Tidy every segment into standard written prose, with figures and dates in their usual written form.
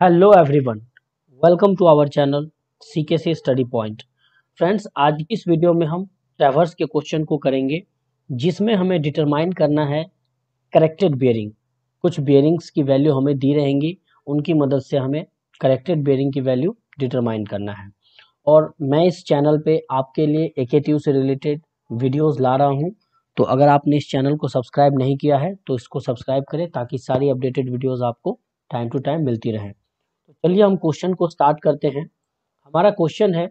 Hello everyone, welcome to our channel CKC study point. Friends, आज की इस video में हम ट्रैवर्स के क्वेश्चन को करेंगे जिसमें हमें डिटरमाइन करना है करेक्टेड बेयरिंग। कुछ बेयरिंग्स की वैल्यू हमें दी रहेंगी, उनकी मदद से हमें करेक्टेड बेयरिंग की वैल्यू डिटरमाइन करना है। और मैं इस चैनल पे आपके लिए AKTU से रिलेटेड वीडियोस ला रहा हूँ। तो अगर आपने इस चैनल को सब्सक्राइब नहीं किया है तो इसको सब्सक्राइब करें ताकि सारी अपडेटेड वीडियोस आपको टाइम टू टाइम मिलती रहें। तो चलिए हम क्वेश्चन को स्टार्ट करते हैं। हमारा क्वेश्चन है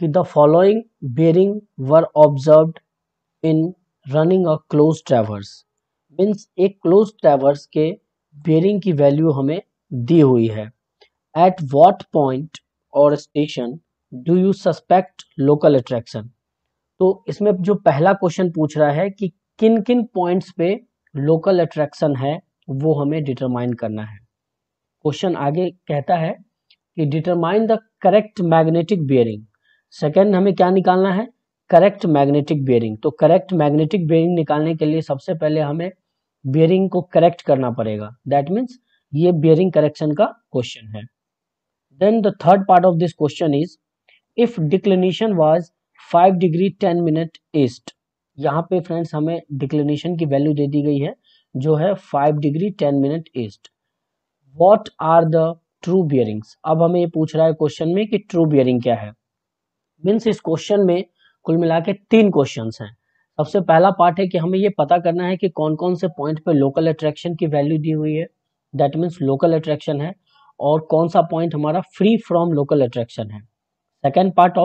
कि the following bearing were observed in running a close traverse. Means एक क्लोज ट्रैवर्स के बेयरिंग की वैल्यू हमें दी हुई है। एट व्हाट पॉइंट और station do you suspect local attraction. तो इसमें जो पहला क्वेश्चन पूछ रहा है कि किन किन पॉइंट्स पे लोकल अट्रैक्शन है, वो हमें डिटरमाइन करना है। क्वेश्चन आगे कहता है कि determine the correct magnetic bearing. Second हमें क्या निकालना है? Correct magnetic bearing. तो करेक्ट मैग्नेटिक बियरिंग निकालने के लिए सबसे पहले हमें बियरिंग को करेक्ट करना पड़ेगा। दैट मीन्स ये बियरिंग करेक्शन का क्वेश्चन है। Then the third part of this question is if declination was 5 degree 10 minute east. यहाँ पे फ्रेंड्स हमें डिक्लिनेशन की वैल्यू दे दी गई है जो है 5 degree 10 minute east. What are the true bearings. अब हमें ये पूछ रहा है क्वेश्चन में कि ट्रू बियरिंग क्या है। मीन्स इस क्वेश्चन में कुल मिला के 3 क्वेश्चंस हैं। सबसे पहला पार्ट है कि हमें ये पता करना है कि कौन कौन से पॉइंट पे लोकल अट्रैक्शन की वैल्यू दी हुई है, दैट मीन्स लोकल अट्रैक्शन है, और कौन सा पॉइंट हमारा फ्री फ्रॉम लोकल अट्रैक्शन है। Second part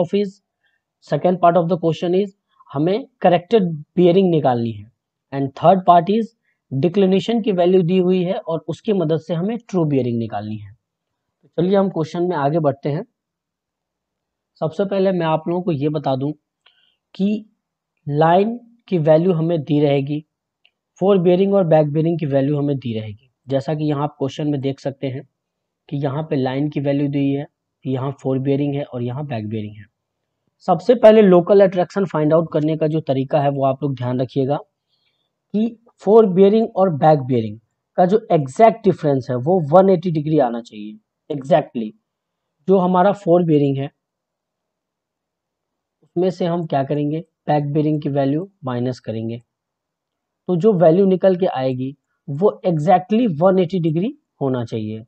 of the question is हमें करेक्टेड बियरिंग निकालनी है। And third part is declination की वैल्यू दी हुई है और उसकी मदद से हमें ट्रू बियरिंग निकालनी है। तो चलिए हम क्वेश्चन में आगे बढ़ते हैं। सबसे पहले मैं आप लोगों को ये बता दूं कि लाइन की वैल्यू हमें दी रहेगी, फोर बियरिंग और बैक बियरिंग की वैल्यू हमें दी रहेगी। जैसा कि यहाँ आप क्वेश्चन में देख सकते हैं कि यहाँ पे लाइन की वैल्यू दी है, यहाँ फोर बियरिंग है और यहाँ बैक बियरिंग है। सबसे पहले लोकल अट्रैक्शन फाइंड आउट करने का जो तरीका है वो आप लोग ध्यान रखिएगा कि फोर बियरिंग और बैक बियरिंग का जो एग्जैक्ट डिफरेंस है वो 180 डिग्री आना चाहिए एग्जैक्टली। जो हमारा फोर बियरिंग है उसमें से हम क्या करेंगे, बैक बियरिंग की वैल्यू माइनस करेंगे, तो जो वैल्यू निकल के आएगी वो एग्जैक्टली 180 डिग्री होना चाहिए।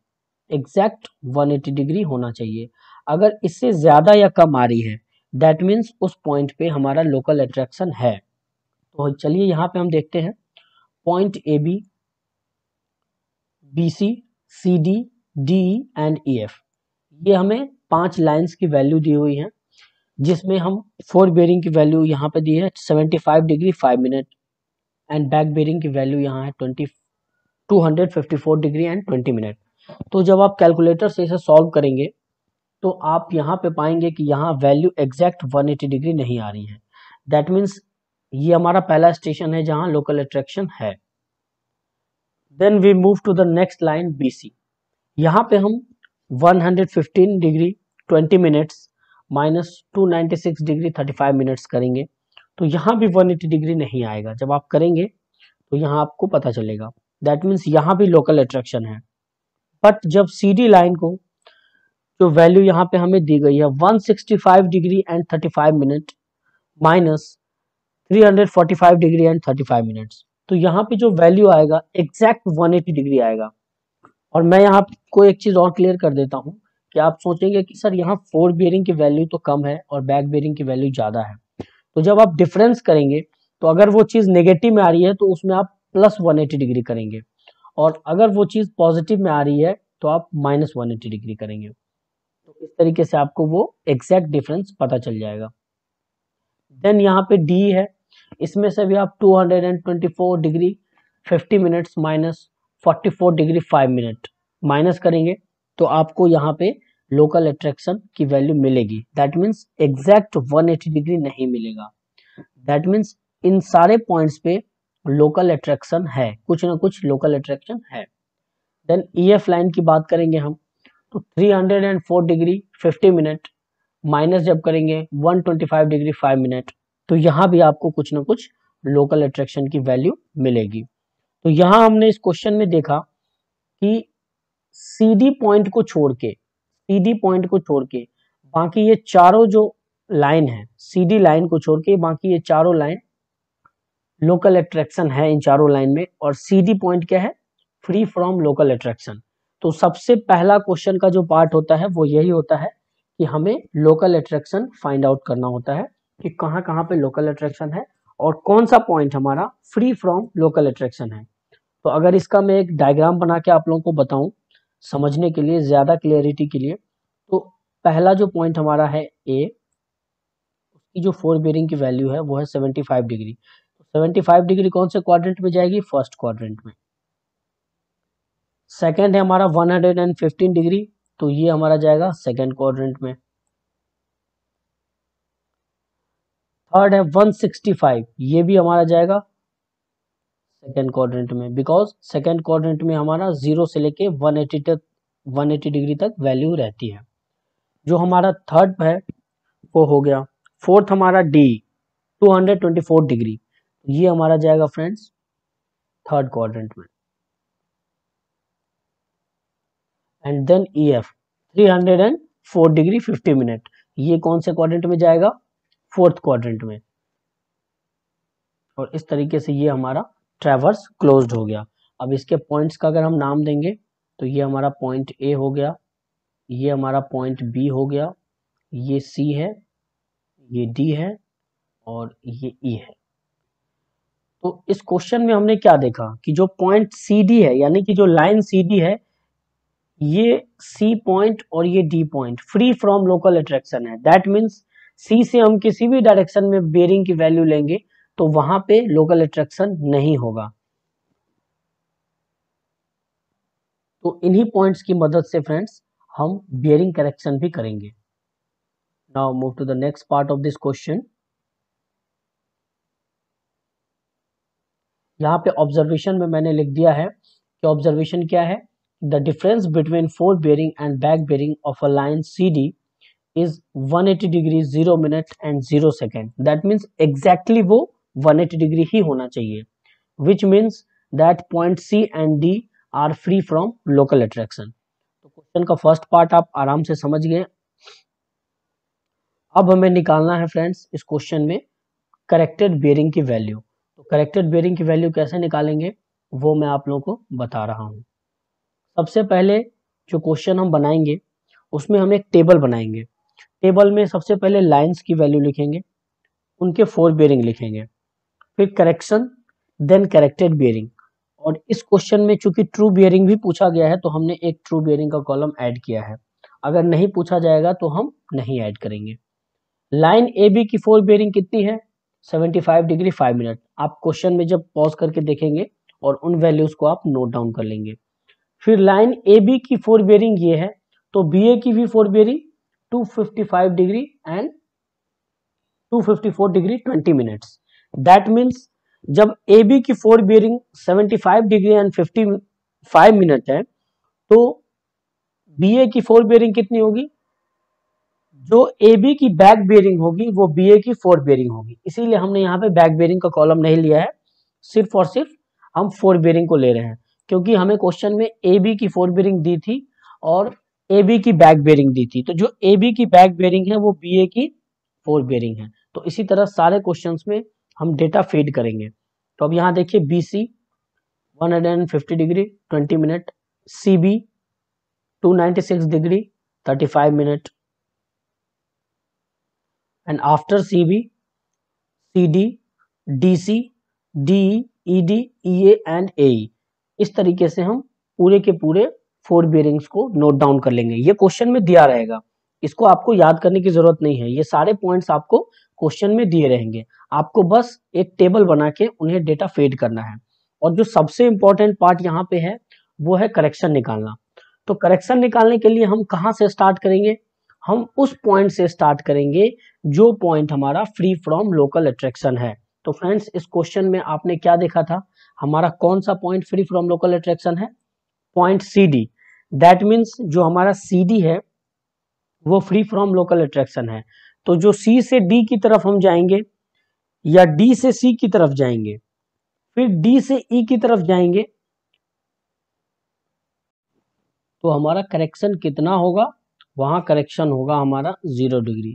एग्जैक्ट 180 डिग्री होना चाहिए। अगर इससे ज्यादा या कम आ रही है दैट मीन्स उस पॉइंट पे हमारा लोकल अट्रैक्शन है। तो चलिए यहाँ पे हम देखते हैं point AB, BC, CD, DE and EF। ये हमें 5 लाइंस की वैल्यू दी हुई है जिसमें हम फोर बेयरिंग की वैल्यू यहाँ पे दी है 75 degree 5 minute and back bearing की वैल्यू यहाँ है 254 डिग्री एंड 20 मिनट। तो जब आप कैलकुलेटर से इसे सॉल्व करेंगे तो आप यहाँ पे पाएंगे कि यहाँ वैल्यू एग्जैक्ट 180 डिग्री नहीं आ रही है। दैट मीन्स ये हमारा पहला स्टेशन है जहाँ लोकल अट्रैक्शन है। Then we move to the next line BC। यहाँ पे हम 115 degree 20 minutes minus 296 degree 35 minutes करेंगे। तो यहाँ भी 180 डिग्री नहीं आएगा। जब आप करेंगे तो यहाँ आपको पता चलेगा दैट मीन्स यहाँ भी लोकल अट्रैक्शन है। बट जब CD लाइन को जो वैल्यू यहाँ पे हमें दी गई है 165 degree and 35 minute minus 345 degree and 35 minutes, तो यहाँ पे जो वैल्यू आएगा एग्जैक्ट 180 डिग्री आएगा। और मैं यहाँ को एक चीज और क्लियर कर देता हूँ कि आप सोचेंगे कि सर यहाँ फोर बियरिंग की वैल्यू तो कम है और बैक बियरिंग की वैल्यू ज्यादा है। तो जब आप डिफरेंस करेंगे तो अगर वो चीज नेगेटिव में आ रही है तो उसमें आप प्लस 180 डिग्री करेंगे, और अगर वो चीज पॉजिटिव में आ रही है तो आप माइनस 180 डिग्री करेंगे। तो इस तरीके से आपको वो एग्जैक्ट डिफरेंस पता चल जाएगा। देन यहाँ पे D है, इसमें से भी आप 224 degree 50 minutes minus 44 degree 5 minute minus करेंगे तो आपको यहाँ पे लोकल अट्रैक्शन की वैल्यू मिलेगी। दैट मीन्स एग्जैक्ट 180 डिग्री नहीं मिलेगा। दैट मीन्स इन सारे पॉइंट्स पे लोकल अट्रैक्शन है, कुछ ना कुछ लोकल अट्रैक्शन है। देन EF लाइन की बात करेंगे हम तो 304 डिग्री 50 मिनट माइनस जब करेंगे 125 डिग्री 5 मिनट, तो यहाँ भी आपको कुछ ना कुछ लोकल अट्रैक्शन की वैल्यू मिलेगी। तो यहाँ हमने इस क्वेश्चन में देखा कि CD पॉइंट को छोड़ के, CD पॉइंट को छोड़ के बाकी ये चारों जो लाइन है, CD लाइन को छोड़ के बाकी ये चारों लाइन लोकल अट्रैक्शन है इन चारों लाइन में, और CD पॉइंट क्या है, फ्री फ्रॉम लोकल अट्रैक्शन। तो सबसे पहला क्वेश्चन का जो पार्ट होता है वो यही होता है कि हमें लोकल अट्रैक्शन फाइंड आउट करना होता है कि कहाँ कहाँ पे लोकल अट्रैक्शन है और कौन सा पॉइंट हमारा फ्री फ्रॉम लोकल अट्रैक्शन है। तो अगर इसका मैं एक डायग्राम बना के आप लोगों को बताऊं समझने के लिए, ज्यादा क्लियरिटी के लिए, तो पहला जो पॉइंट हमारा है ए, उसकी जो फोर बेरिंग की वैल्यू है वो है 75 डिग्री। तो 75 डिग्री कौन से क्वाड्रेंट में जाएगी, फर्स्ट क्वाड्रेंट में। सेकेंड है हमारा 115 डिग्री, तो ये हमारा जाएगा सेकेंड क्वाड्रेंट में। थर्ड है 165, ये भी हमारा जाएगा सेकेंड क्वाड्रेंट में, बिकॉज सेकेंड क्वाड्रेंट में हमारा 0 से लेके 180 डिग्री तक वैल्यू रहती है। जो हमारा थर्ड है वो हो गया। फोर्थ हमारा डी 224 डिग्री, ये हमारा जाएगा फ्रेंड्स थर्ड क्वाड्रेंट में। And then E F 304 degree 50 minute, ये कौन से क्वाड्रेंट में जाएगा, फोर्थ क्वाड्रेंट में। और इस तरीके से ये हमारा ट्रैवर्स क्लोज्ड हो गया। अब इसके पॉइंट्स का अगर हम नाम देंगे तो ये हमारा पॉइंट ए हो गया, ये हमारा पॉइंट बी हो गया, ये सी है, ये डी है और ये ई है। तो इस क्वेश्चन में हमने क्या देखा कि जो पॉइंट सी डी है, यानी कि जो लाइन सी डी है, ये सी पॉइंट और ये D point free from local attraction है। दैट मीन्स सी से हम किसी भी डायरेक्शन में बेरिंग की वैल्यू लेंगे तो वहां पे लोकल अट्रैक्शन नहीं होगा। तो इन्हीं पॉइंट्स की मदद से फ्रेंड्स हम बेरिंग करेक्शन भी करेंगे। Now move to the next part of this question. यहाँ पे ऑब्जर्वेशन में मैंने लिख दिया है कि ऑब्जर्वेशन क्या है, the difference between fore bearing and back bearing of a line C D is 180 degree 0 minute and 0 second. That means exactly वो 180 डिग्री ही होना चाहिए, which means that point C and D are free from local attraction. तो question का first part आप आराम से समझ गए। अब हमें निकालना है फ्रेंड्स इस क्वेश्चन में करेक्टेड बेरिंग की वैल्यू। तो करेक्टेड बेरिंग की वैल्यू कैसे निकालेंगे वो मैं आप लोगों को बता रहा हूँ। सबसे पहले जो क्वेश्चन हम बनाएंगे उसमें हम एक टेबल बनाएंगे। टेबल में सबसे पहले लाइंस की वैल्यू लिखेंगे, उनके फोर बेरिंग लिखेंगे, फिर करेक्शन, देन करेक्टेड बेरिंग। और इस क्वेश्चन में चूंकि ट्रू बेरिंग भी पूछा गया है तो हमने एक ट्रू बेरिंग का कॉलम ऐड किया है। अगर नहीं पूछा जाएगा तो हम नहीं ऐड करेंगे। लाइन ए बी की फोर बेरिंग कितनी है, 75 डिग्री 5 मिनट। आप क्वेश्चन में जब पॉज करके देखेंगे और उन वैल्यूज को आप नोट डाउन कर लेंगे। फिर लाइन ए बी की फोर बेरिंग ये है, तो बी ए की भी fore bearing 255 degree and 254 degree 20 minutes. That means जब ए बी की fore bearing 75 degree and 55 minute है तो बी ए की फोर बेरिंग कितनी होगी, जो ए बी की बैक बेरिंग होगी वो बी ए की फोर बेरिंग होगी। इसीलिए हमने यहाँ पे बैक बेरिंग का कॉलम नहीं लिया है, सिर्फ और सिर्फ हम फोर बेरिंग को ले रहे हैं, क्योंकि हमें क्वेश्चन में ए बी की फोर बेरिंग दी थी और ए बी की बैक बेरिंग दी थी। तो जो ए बी की बैक बेरिंग है वो बी ए की फोर बेरिंग है। तो इसी तरह सारे क्वेश्चंस में हम डेटा फीड करेंगे। तो अब यहाँ देखिए B C 150 degree 20 minute, C B 296 degree 35 minute, and after C B C D, D C, D E D, E A and A. इस तरीके से हम पूरे के पूरे फोर बेरिंग्स को नोट डाउन कर लेंगे। ये क्वेश्चन में दिया रहेगा, इसको आपको याद करने की जरूरत नहीं है, ये सारे पॉइंट्स आपको क्वेश्चन में दिए रहेंगे। आपको बस एक टेबल बना के उन्हें डेटा फीड करना है। और जो सबसे इंपॉर्टेंट पार्ट यहाँ पे है वो है करेक्शन निकालना। तो करेक्शन निकालने के लिए हम कहाँ से स्टार्ट करेंगे, हम उस पॉइंट से स्टार्ट करेंगे जो पॉइंट हमारा फ्री फ्रॉम लोकल अट्रैक्शन है। तो फ्रेंड्स इस क्वेश्चन में आपने क्या देखा था, हमारा कौन सा point free from local attraction है, point C D. That means जो हमारा सी डी है वो फ्री फ्रॉम लोकल अट्रैक्शन है। तो जो सी से डी की तरफ हम जाएंगे या डी से सी की तरफ जाएंगे, फिर डी से ई की तरफ जाएंगे, तो हमारा करेक्शन कितना होगा, वहां करेक्शन होगा हमारा 0 डिग्री,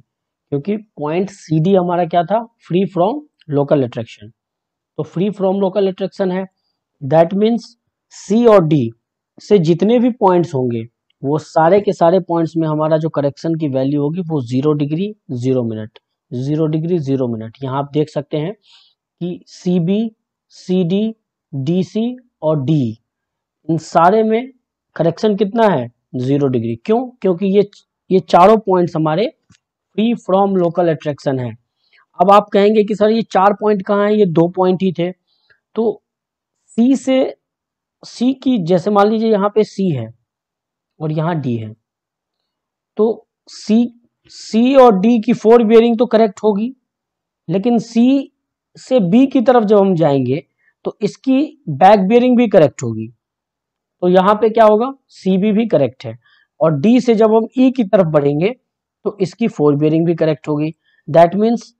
क्योंकि पॉइंट सी डी हमारा क्या था, फ्री फ्रॉम लोकल अट्रैक्शन। तो फ्री फ्रॉम लोकल अट्रैक्शन है, दैट मीन्स सी और डी से जितने भी पॉइंट्स होंगे वो सारे के सारे पॉइंट्स में हमारा जो करेक्शन की वैल्यू होगी वो 0 डिग्री 0 मिनट, 0 डिग्री 0 मिनट। यहाँ आप देख सकते हैं कि C B, C D, D C और डी, इन सारे में करेक्शन कितना है, 0 डिग्री। क्यों? क्योंकि ये चारों पॉइंट्स हमारे फ्री फ्रॉम लोकल अट्रैक्शन है। अब आप कहेंगे कि सर ये 4 पॉइंट कहाँ है, ये 2 पॉइंट ही थे। तो सी से, सी की जैसे मान लीजिए यहाँ पे सी है और यहाँ डी है, तो सी और डी की फोर बियरिंग तो करेक्ट होगी, लेकिन सी से बी की तरफ जब हम जाएंगे तो इसकी बैक बियरिंग भी करेक्ट होगी। तो यहाँ पे क्या होगा, सी बी भी करेक्ट है। और डी से जब हम ई की तरफ बढ़ेंगे तो इसकी फोर बियरिंग भी करेक्ट होगी। दैट मीन्स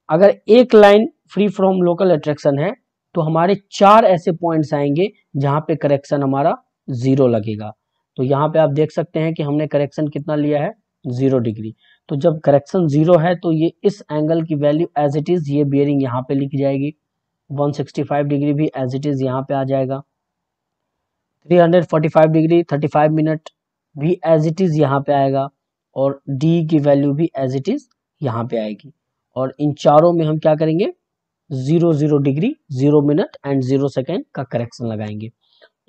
अगर एक line free from local attraction है तो हमारे 4 ऐसे पॉइंट्स आएंगे जहां पे करेक्शन हमारा 0 लगेगा। तो यहाँ पे आप देख सकते हैं कि हमने करेक्शन कितना लिया है, 0 डिग्री। तो जब करेक्शन 0 है तो ये इस एंगल की वैल्यू एज इट इज, ये बियरिंग यहाँ पे लिख जाएगी। 165 डिग्री भी एज इट इज यहाँ पे आ जाएगा। 345 डिग्री 35 मिनट भी एज इट इज यहाँ पे आएगा, और डी की वैल्यू भी एज इट इज यहाँ पे आएगी। और इन चारों में हम क्या करेंगे, 0 डिग्री 0 मिनट एंड 0 सेकेंड का करेक्शन लगाएंगे।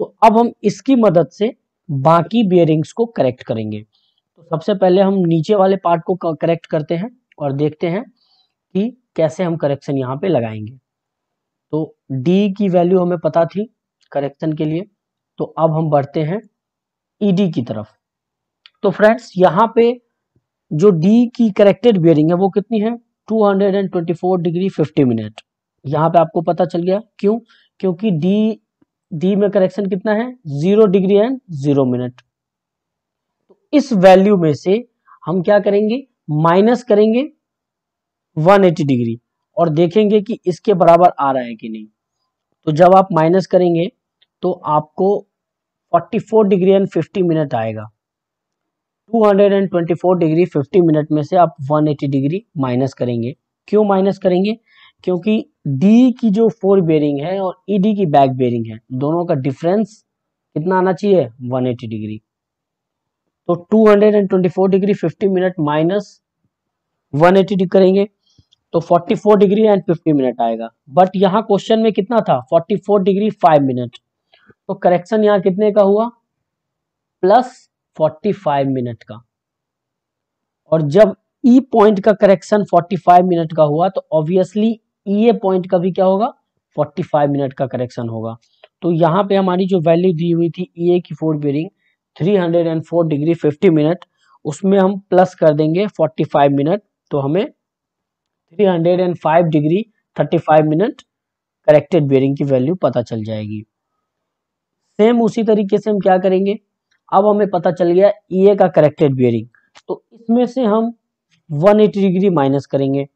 तो अब हम इसकी मदद से बाकी बियरिंग्स को करेक्ट करेंगे। तो सबसे पहले हम नीचे वाले पार्ट को करेक्ट करते हैं और देखते हैं कि कैसे हम करेक्शन यहाँ पे लगाएंगे। तो डी की वैल्यू हमें पता थी करेक्शन के लिए, तो अब हम बढ़ते हैं ईडी की तरफ। तो फ्रेंड्स यहाँ पे जो डी की करेक्टेड बियरिंग है वो कितनी है, 224 डिग्री 50 मिनट। यहाँ पे आपको पता चल गया, क्यों? क्योंकि डी में करेक्शन कितना है, 0 डिग्री एंड 0 मिनट। तो इस वैल्यू में से हम क्या करेंगे, माइनस करेंगे 180 डिग्री और देखेंगे कि इसके बराबर आ रहा है कि नहीं। तो जब आप माइनस करेंगे तो आपको 44 डिग्री एंड 50 मिनट आएगा। 224 डिग्री 50 मिनट में से आप 180 डिग्री माइनस करेंगे। क्यों माइनस करेंगे? क्योंकि डी की जो फोर बेरिंग है और ईडी की बैक बेरिंग है, दोनों का डिफरेंस कितना आना चाहिए, 180 डिग्री। तो 224 डिग्री 50 मिनट माइनस 180 डिग्री करेंगे तो 44 डिग्री एंड 50 मिनट आएगा। बट यहाँ क्वेश्चन में कितना था, 44 डिग्री 5 मिनट। तो करेक्शन यहाँ कितने का हुआ, प्लस 45 मिनट का। और जब ई पॉइंट का करेक्शन 45 मिनट का हुआ तो ऑब्वियसली ई ए पॉइंट का भी क्या होगा, 45 मिनट का करेक्शन होगा। तो यहाँ पे हमारी जो वैल्यू दी हुई थी ई ए की फोर बेरिंग 304 डिग्री 50 मिनट, उसमें हम प्लस कर देंगे 45 मिनट, तो हमें 305 डिग्री 35 मिनट करेक्टेड बेरिंग की वैल्यू पता चल जाएगी। सेम उसी तरीके से हम क्या करेंगे, अब हमें पता चल गया ई ए का करेक्टेड बेरिंग, तो इसमें से हम 180 डिग्री माइनस करेंगे।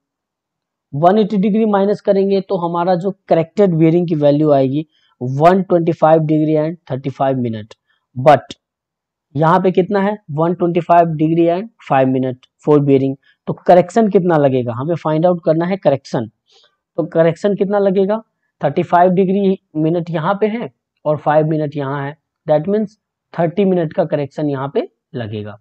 180 डिग्री माइनस करेंगे तो हमारा जो करेक्टेड बेरिंग की वैल्यू आएगी 125 डिग्री एंड 35 मिनट। बट यहाँ पे कितना है, 125 degree and 5 minute fore bearing. तो करेक्शन कितना लगेगा, हमें फाइंड आउट करना है करेक्शन। तो करेक्शन कितना लगेगा, 35 डिग्री मिनट यहाँ पे है और 5 मिनट यहाँ है, दैट मीन्स 30 मिनट का करेक्शन यहाँ पे लगेगा।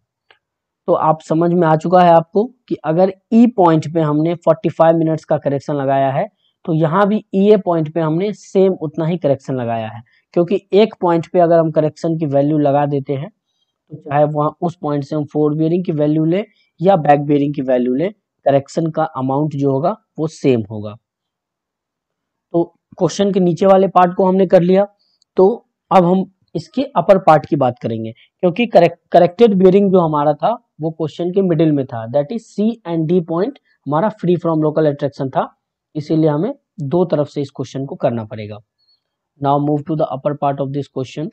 तो आप समझ में आ चुका है आपको कि अगर ई पॉइंट पे हमने 45 मिनट्स का करेक्शन लगाया है तो यहाँ भी ई ए पॉइंट पे हमने सेम उतना ही करेक्शन लगाया है। क्योंकि एक पॉइंट पे अगर हम करेक्शन की वैल्यू लगा देते हैं तो चाहे वहां उस पॉइंट से हम फोर बेरिंग की वैल्यू ले या बैक बेरिंग की वैल्यू ले, करेक्शन का अमाउंट जो होगा वो सेम होगा। तो क्वेश्चन के नीचे वाले पार्ट को हमने कर लिया, तो अब हम इसके अपर पार्ट की बात करेंगे। क्योंकि करेक्टेड बेरिंग जो हमारा था वो क्वेश्चन के मिडिल में था, that is C and D point हमारा फ्री फ्रॉम लोकल अट्रैक्शन था, इसीलिए हमें दो तरफ से इस क्वेश्चन को करना पड़ेगा। Now move to the upper part of this question.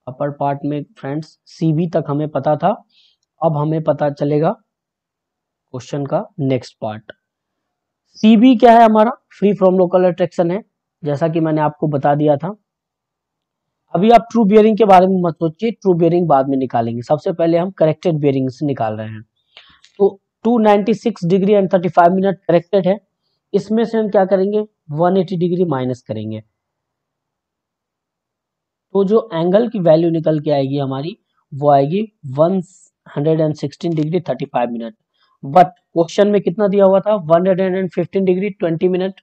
Upper part में फ्रेंड्स सी बी तक हमें पता था, अब हमें पता चलेगा क्वेश्चन का नेक्स्ट पार्ट। सी बी क्या है, हमारा फ्री फ्रॉम लोकल अट्रैक्शन है, जैसा कि मैंने आपको बता दिया था। अभी आप ट्रू बियरिंग के बारे में मत सोचिए, ट्रू बियरिंग बाद में निकालेंगे, सबसे पहले हम करेक्टेड बियरिंग से निकाल रहे हैं। तो 296 डिग्री एंड 35 मिनट करेक्टेड है, इसमें से हम क्या करेंगे 180 डिग्री माइनस करेंगे, तो जो एंगल की वैल्यू निकल के आएगी हमारी वो आएगी 116 डिग्री 35 मिनट। बट क्वेश्चन में कितना दिया हुआ था 115 डिग्री 20 मिनट,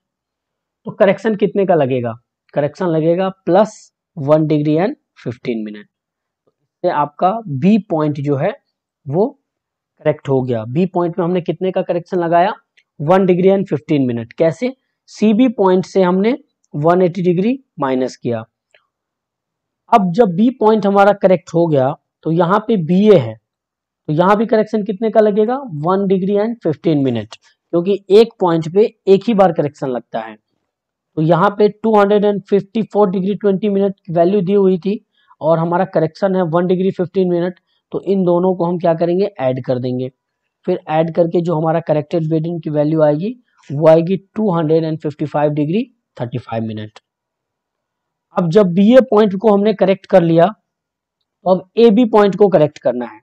तो करेक्शन कितने का लगेगा, करेक्शन लगेगा +1 डिग्री एंड 15 मिनट। से आपका बी पॉइंट जो है वो करेक्ट हो गया। बी पॉइंट में हमने कितने का करेक्शन लगाया 1 डिग्री एंड 15 मिनट। कैसे, सी बी पॉइंट से हमने 180 डिग्री माइनस किया। अब जब बी पॉइंट हमारा करेक्ट हो गया तो यहाँ पे बी ए है, तो यहाँ भी करेक्शन कितने का लगेगा 1 डिग्री एंड 15 मिनट, क्योंकि एक पॉइंट पे एक ही बार करेक्शन लगता है। तो यहाँ पे 254 डिग्री 20 मिनट की वैल्यू दी हुई थी और हमारा करेक्शन है 1 डिग्री 15 मिनट, तो इन दोनों को हम क्या करेंगे ऐड कर देंगे। फिर ऐड करके जो हमारा करेक्टेड बियरिंग की वैल्यू आएगी वो आएगी 255 डिग्री 35 मिनट। अब जब बी ए पॉइंट को हमने करेक्ट कर लिया तो अब ए बी पॉइंट को करेक्ट करना है।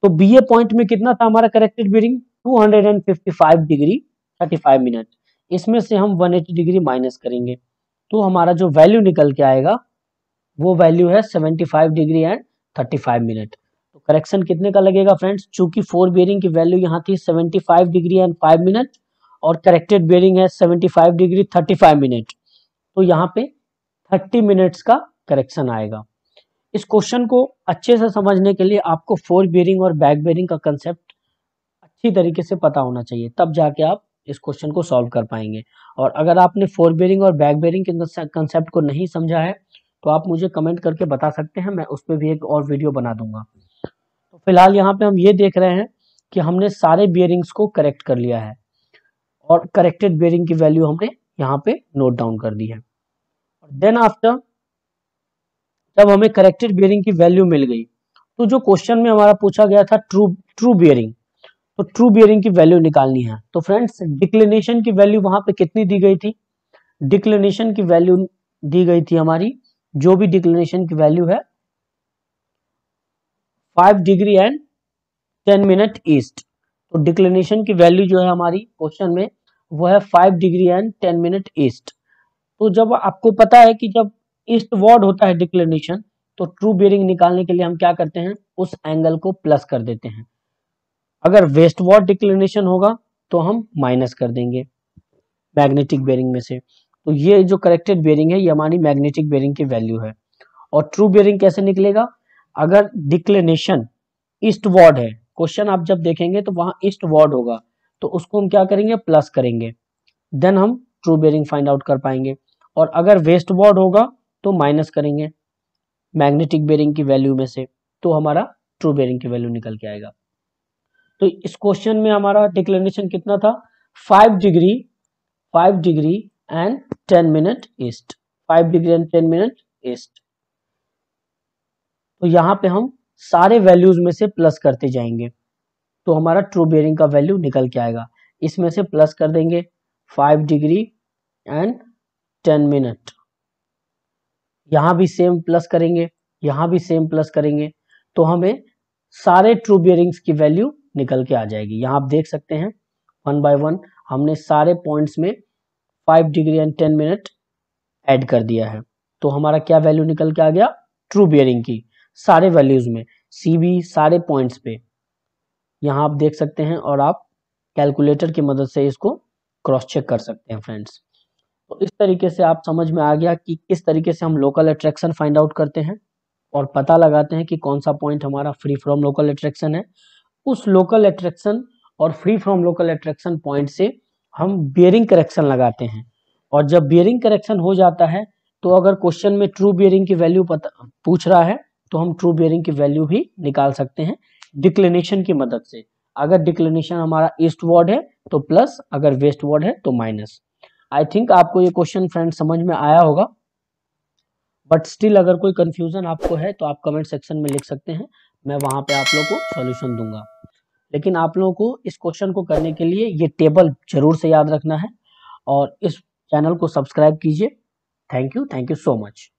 तो बी ए पॉइंट में कितना था हमारा करेक्टेड बियरिंग 255 डिग्री 35 मिनट, इसमें से हम 180 डिग्री माइनस करेंगे, तो हमारा जो वैल्यू निकल के आएगा वो वैल्यू है 75 डिग्री एंड 35 मिनट। तो करेक्शन कितने का लगेगा फ्रेंड्स, चूंकि फोर बियरिंग की वैल्यू यहाँ थी 75 डिग्री एंड 5 मिनट और करेक्टेड बियरिंग है 75 डिग्री 35 मिनट, तो यहाँ पे 30 मिनट्स का करेक्शन आएगा। इस क्वेश्चन को अच्छे से समझने के लिए आपको फोर बियरिंग और बैक बियरिंग का कंसेप्ट अच्छी तरीके से पता होना चाहिए, तब जाके आप इस क्वेश्चन को सॉल्व कर पाएंगे। और अगर आपने फोर बियरिंग और बैक बियरिंग के कंसेप्ट को नहीं समझा है तो आप मुझे कमेंट करके बता सकते हैं, मैं उस पर भी एक और वीडियो बना दूंगा। तो फिलहाल यहाँ पे हम ये देख रहे हैं कि हमने सारे बियरिंग्स को करेक्ट कर लिया है और करेक्टेड बियरिंग की वैल्यू हमने यहाँ पे नोट डाउन कर दी है। देन आफ्टर जब हमें करेक्टेड बियरिंग की वैल्यू मिल गई तो जो क्वेश्चन में हमारा पूछा गया था ट्रू बियरिंग, तो ट्रू बियरिंग की वैल्यू निकालनी है। तो फ्रेंड्स डिक्लिनेशन की वैल्यू वहां पे कितनी दी गई थी, डिक्लिनेशन की वैल्यू दी गई थी हमारी, जो भी डिक्लिनेशन की वैल्यू है 5 डिग्री एंड 10 मिनट ईस्ट। तो डिक्लिनेशन की वैल्यू जो है हमारी क्वेश्चन में वो है 5 डिग्री एंड 10 मिनट ईस्ट। तो जब आपको पता है कि जब ईस्ट वर्ड होता है डिक्लिनेशन, तो ट्रू बियरिंग निकालने के लिए हम क्या करते हैं उस एंगल को प्लस कर देते हैं। अगर वेस्ट वर्ड डिक्लिनेशन होगा तो हम माइनस कर देंगे मैग्नेटिक बेयरिंग में से। तो ये जो करेक्टेड बेयरिंग है ये हमारी मैग्नेटिक बेयरिंग की वैल्यू है। और ट्रू बेयरिंग कैसे निकलेगा, अगर डिक्लिनेशन ईस्ट वर्ड है, क्वेश्चन आप जब देखेंगे तो वहां ईस्ट वर्ड होगा, तो उसको हम क्या करेंगे प्लस करेंगे, देन हम ट्रू बेयरिंग फाइंड आउट कर पाएंगे। और अगर वेस्ट वर्ड होगा तो माइनस करेंगे मैग्नेटिक बेयरिंग की वैल्यू में से, तो हमारा ट्रू बेयरिंग की वैल्यू निकल के आएगा। तो इस क्वेश्चन में हमारा डिक्लिनेशन कितना था 5 degree and 10 minute east, 5 degree and 10 minute east. तो यहाँ पे हम सारे वैल्यूज में से प्लस करते जाएंगे तो हमारा ट्रू बियरिंग का वैल्यू निकल के आएगा। इसमें से प्लस कर देंगे 5 डिग्री एंड 10 मिनट, यहाँ भी सेम प्लस करेंगे, यहाँ भी सेम प्लस करेंगे, तो हमें सारे ट्रू बियरिंग्स की वैल्यू निकल के आ जाएगी। यहाँ आप देख सकते हैं 1 बाय 1 हमने सारे पॉइंट्स में 5 डिग्री एंड 10 मिनट ऐड कर दिया है, तो हमारा क्या वैल्यू निकल के आ गया ट्रू बियरिंग की सारे वैल्यूज में, सी बी सारे पॉइंट्स पे, यहाँ आप देख सकते हैं। और आप कैलकुलेटर की मदद से इसको क्रॉस चेक कर सकते हैं फ्रेंड्स। तो इस तरीके से आप समझ में आ गया कि किस तरीके से हम लोकल अट्रैक्शन फाइंड आउट करते हैं और पता लगाते हैं कि कौन सा पॉइंट हमारा फ्री फ्रॉम लोकल अट्रैक्शन है। उस लोकल अट्रैक्शन और free from local attraction point से हम बियरिंग करेक्शन लगाते हैं, और जब बियरिंग करेक्शन हो जाता है तो अगर क्वेश्चन में ट्रू बियरिंग की वैल्यू पूछ रहा है तो हम ट्रू बियरिंग की वैल्यू भी निकाल सकते हैं डिक्लिनेशन की मदद से। अगर डिक्लिनेशन हमारा ईस्ट वर्ड है तो प्लस, अगर वेस्ट वर्ड है तो माइनस। आई थिंक आपको ये क्वेश्चन फ्रेंड समझ में आया होगा, बट स्टिल अगर कोई कंफ्यूजन आपको है तो आप कमेंट सेक्शन में लिख सकते हैं, मैं वहां पे आप लोग को सॉल्यूशन दूंगा। लेकिन आप लोगों को इस क्वेश्चन को करने के लिए ये टेबल जरूर से याद रखना है और इस चैनल को सब्सक्राइब कीजिए। Thank you so much.